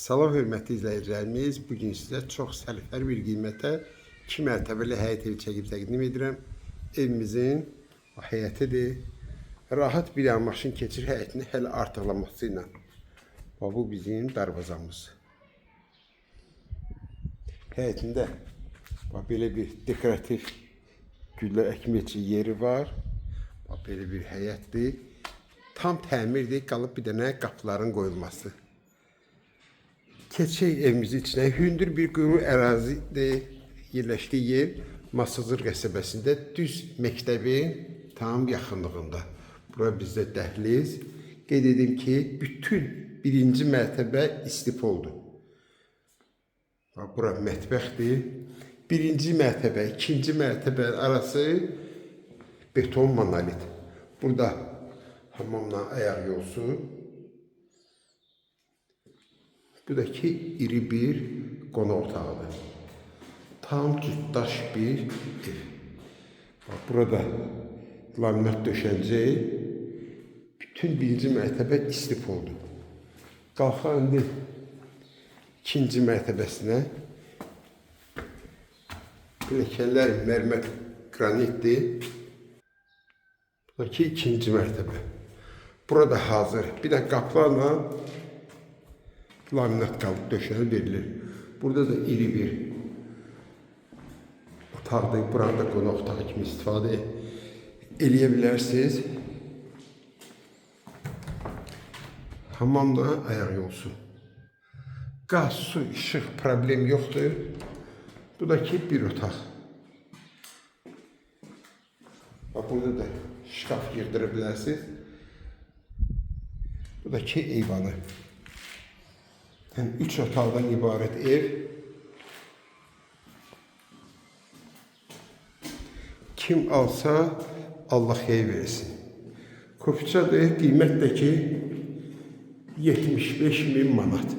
Salam hörmətli izləyicilərimiz, bugün sizə çox sərfəli bir qiymətə 2 mərtəbəli həyət evi çəkib təqdim edirəm. Evimizin həyətidir. Rahat bir maşın keçir həyətini hələ artıqlaması ilə. Bu bizim darvazamız. Həyətində belə bir dekorativ güllər əkmək üçün yeri var. Belə bir həyətdir. Tam təmirdir, qalıb bir dənə qapıların qoyulması. Keçək evimizin içine. Hündür bir quru ərazide yerləşdiyi yer Masazır qəsəbəsində düz məktəbin tam yaxınlığında. Bura bizdə dəhliz. Qeyd edim ki, bütün birinci mərtəbə istifoldur. Bura mətbəxdir. Birinci mərtəbə, ikinci mərtəbə arası beton monolit. Burada hamamla ayaq yolsu. Buradaki iri bir qonaq otağıdır. Tam cütdaş bir ev. Burada laminat döşənəcək. Bütün birinci mərtəbə istif oldu. Qalxa indi ikinci mərtəbəsinə. Pilləkənlər mərmər qranitdir. Buradaki ikinci mərtəbə. Burada hazır. Bir də qapılarla laminat qalıb döşənib verilir. Burada da iri bir otaqdır. Burada qonaq otağı kimi istifadə eləyə bilərsiniz. Hamamda ayaq yolsu. Qaz, su, işıq problem yoxdur. Buradaki bir otaq. Burada da şkaf yığdıra bilərsiniz. Buradaki eyvanı. Yani 3 otaqdan ibarət ev. Kim alsa Allah xeyir versin. Kopçadır, qiymət də ki 75.000 manat.